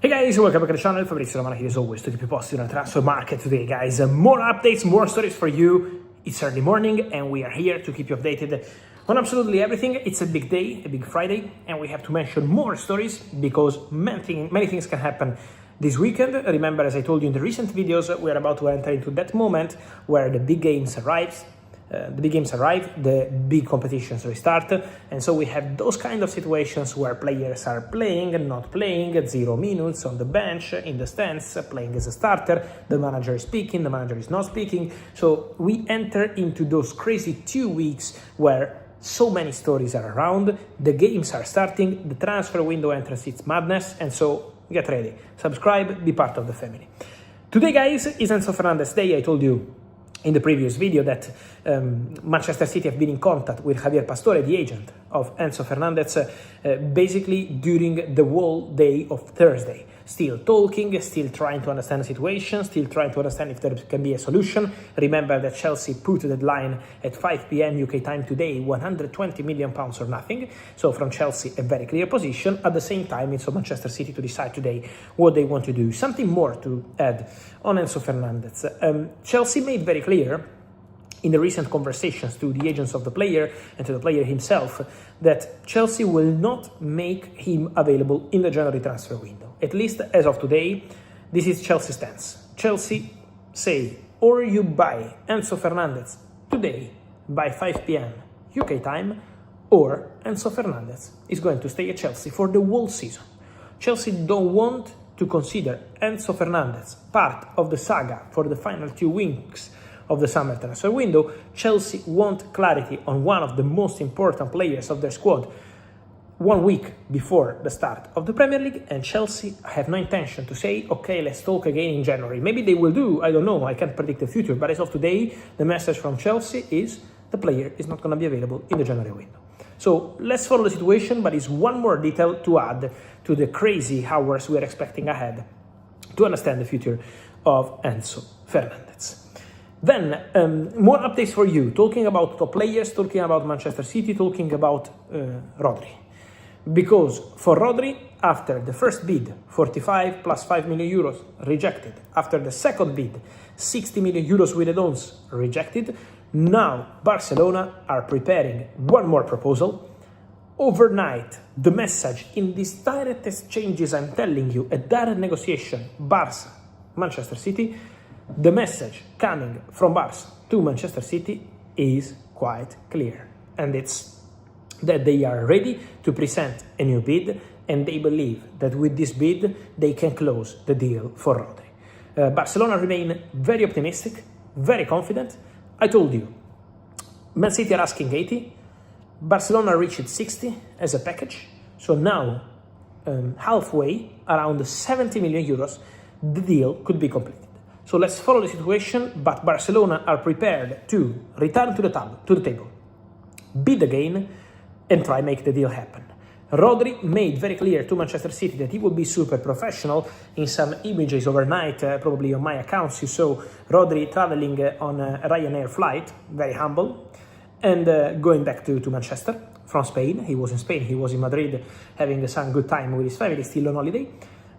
Hey guys, welcome back to the channel. Fabrizio Romano here as always to keep you posted on the transfer market today, guys. More updates, more stories for you. It's early morning and we are here to keep you updated on absolutely everything. It's a big day, a big Friday, and we have to mention more stories because many things can happen this weekend. Remember, as I told you in the recent videos, we are about to enter into that moment where the big games arrive, the big competitions restart, and so we have those kind of situations where players are playing and not playing, 0 minutes on the bench, in the stands, playing as a starter, the manager is speaking, the manager is not speaking. So we enter into those crazy 2 weeks where so many stories are around, the games are starting, the transfer window entrance, it's madness, and so get ready, subscribe, be part of the family. Today, guys, is Enzo Fernandez Day. I told you in the previous video that Manchester City have been in contact with Javier Pastore, the agent of Enzo Fernandez, basically during the whole day of Thursday. Still talking, still trying to understand the situation, still trying to understand if there can be a solution. Remember that Chelsea put the deadline at 5 p.m. UK time today, £120 million or nothing. So from Chelsea, a very clear position. At the same time, it's on Manchester City to decide today what they want to do. Something more to add on Enzo Fernandez. Chelsea made very clear in the recent conversations to the agents of the player and to the player himself that Chelsea will not make him available in the January transfer window. At least as of today, this is Chelsea's stance. Chelsea say, or you buy Enzo Fernandez today by 5 p.m. UK time, or Enzo Fernandez is going to stay at Chelsea for the whole season. Chelsea don't want to consider Enzo Fernandez part of the saga for the final 2 weeks of the summer transfer window. Chelsea want clarity on one of the most important players of their squad 1 week before the start of the Premier League, and Chelsea have no intention to say, okay, let's talk again in January. Maybe they will do, I don't know, I can't predict the future, but as of today, the message from Chelsea is the player is not going to be available in the January window. So let's follow the situation, but it's one more detail to add to the crazy hours we are expecting ahead to understand the future of Enzo Fernandez. Then, more updates for you, talking about top players, talking about Manchester City, talking about Rodri. Because for Rodri, after the first bid, 45 plus 5 million euros, rejected. After the second bid, 60 million euros with add-ons, rejected. Now, Barcelona are preparing one more proposal. Overnight, the message in these direct exchanges, I'm telling you, a direct negotiation, Barca, Manchester City, the message coming from Barca to Manchester City is quite clear. And it's that they are ready to present a new bid, and they believe that with this bid, they can close the deal for Rodri. Barcelona remain very optimistic, very confident. I told you, Man City are asking 80, Barcelona reached 60 as a package. So now, halfway, around 70 million euros, the deal could be completed. So let's follow the situation, but Barcelona are prepared to return to the table, bid again, and try make the deal happen. Rodri made very clear to Manchester City that he will be super professional. In some images overnight, probably on my accounts, you saw Rodri traveling on a Ryanair flight, very humble, and going back to Manchester from Spain. He was in Spain, he was in Madrid, having some good time with his family, still on holiday.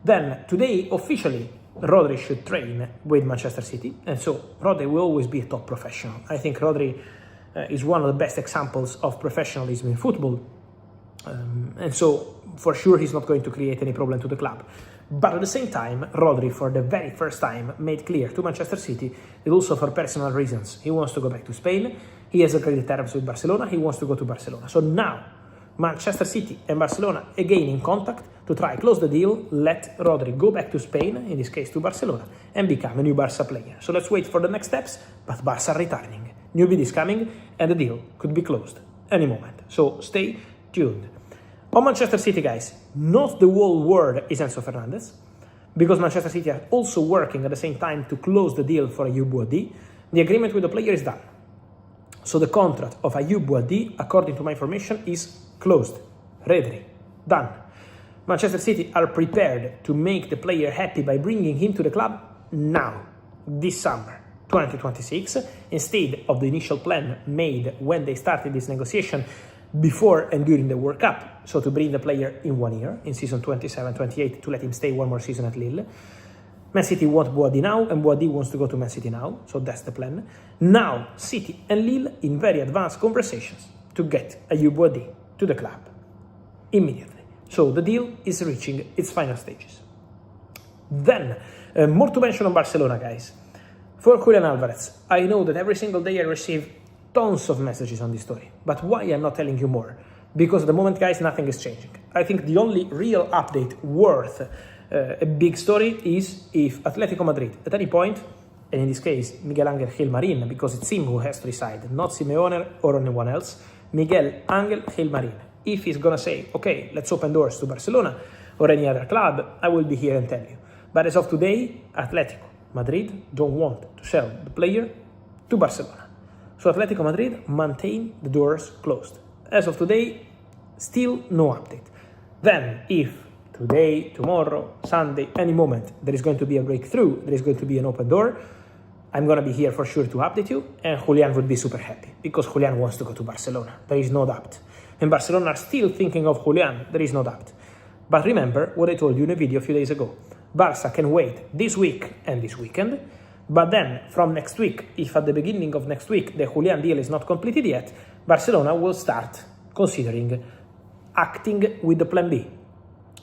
Then today, officially, Rodri should train with Manchester City, and so Rodri will always be a top professional. I think Rodri is one of the best examples of professionalism in football, and so for sure he's not going to create any problem to the club. But at the same time, Rodri, for the very first time, made clear to Manchester City that also for personal reasons he wants to go back to Spain. He has agreed terms with Barcelona, he wants to go to Barcelona. So now, Manchester City and Barcelona again in contact to try close the deal, let Rodri go back to Spain, in this case to Barcelona, and become a new Barca player. So let's wait for the next steps, but Barca are returning. New bid is coming, and the deal could be closed any moment. So stay tuned. On Manchester City, guys, not the whole word is Enzo Fernandez, because Manchester City are also working at the same time to close the deal for Bouaddi. The agreement with the player is done. So the contract of Bouaddi, according to my information, is closed, ready, done. Manchester City are prepared to make the player happy by bringing him to the club now, this summer, 2026, instead of the initial plan made when they started this negotiation before and during the World Cup, so to bring the player in 1 year, in season 27-28, to let him stay one more season at Lille. Man City want Bouaddi now, and Bouaddi wants to go to Man City now, so that's the plan. Now, City and Lille in very advanced conversations to get Ayoub Bouaddi to the club immediately. So the deal is reaching its final stages. Then, more to mention on Barcelona, guys. For Julian Alvarez, I know that every single day I receive tons of messages on this story, but why I'm not telling you more? Because at the moment, guys, nothing is changing. I think the only real update worth a big story is if Atletico Madrid, at any point, and in this case, Miguel Angel Gil Marin, because it's him who has to decide, not Simeone or anyone else, Miguel Angel Gil Marin. If he's gonna say, okay, let's open doors to Barcelona or any other club, I will be here and tell you. But as of today, Atletico Madrid don't want to sell the player to Barcelona. So Atletico Madrid maintain the doors closed. As of today, still no update. Then, if today, tomorrow, Sunday, any moment, there is going to be a breakthrough, there is going to be an open door, I'm going to be here for sure to update you, and Julián would be super happy, because Julián wants to go to Barcelona, there is no doubt. And Barcelona are still thinking of Julián, there is no doubt. But remember what I told you in a video a few days ago. Barca can wait this week and this weekend, but then from next week, if at the beginning of next week the Julián deal is not completed yet, Barcelona will start considering acting with the plan B.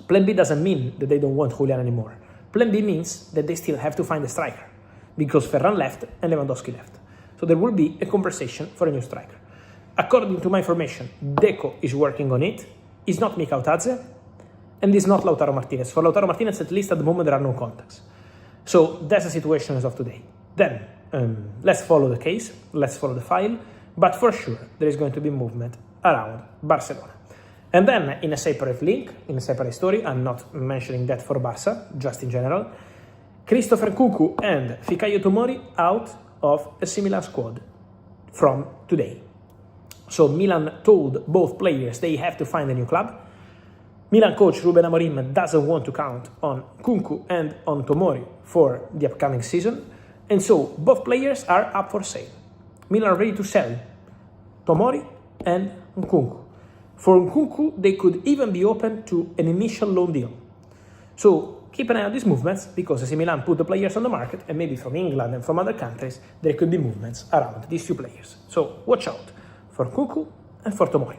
Plan B doesn't mean that they don't want Julián anymore. Plan B means that they still have to find a striker, because Ferran left and Lewandowski left. So there will be a conversation for a new striker. According to my information, Deco is working on it. It's not Mika, and it's not Lautaro Martinez. For Lautaro Martinez, at least at the moment, there are no contacts. So that's the situation as of today. Then, let's follow the case, let's follow the file, but for sure, there is going to be movement around Barcelona. And then, in a separate link, in a separate story, I'm not mentioning that for Barca, just in general, Christopher Nkunku and Fikayo Tomori out of a similar squad from today. So Milan told both players they have to find a new club. Milan coach Ruben Amorim doesn't want to count on Nkunku and on Tomori for the upcoming season, and so both players are up for sale. Milan are ready to sell Tomori and Nkunku. For Nkunku, they could even be open to an initial loan deal. So keep an eye on these movements, because AC Milan put the players on the market, and maybe from England and from other countries, there could be movements around these two players. So watch out for Nkunku and for Tomori.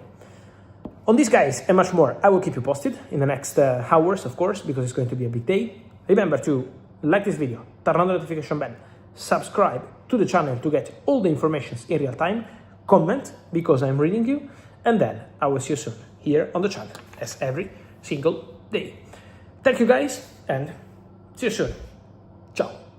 On these guys and much more, I will keep you posted in the next hours, of course, because it's going to be a big day. Remember to like this video, turn on the notification bell, subscribe to the channel to get all the information in real time, comment, because I'm reading you, and then I will see you soon here on the channel, as every single day. Thank you guys, and see you soon. Ciao.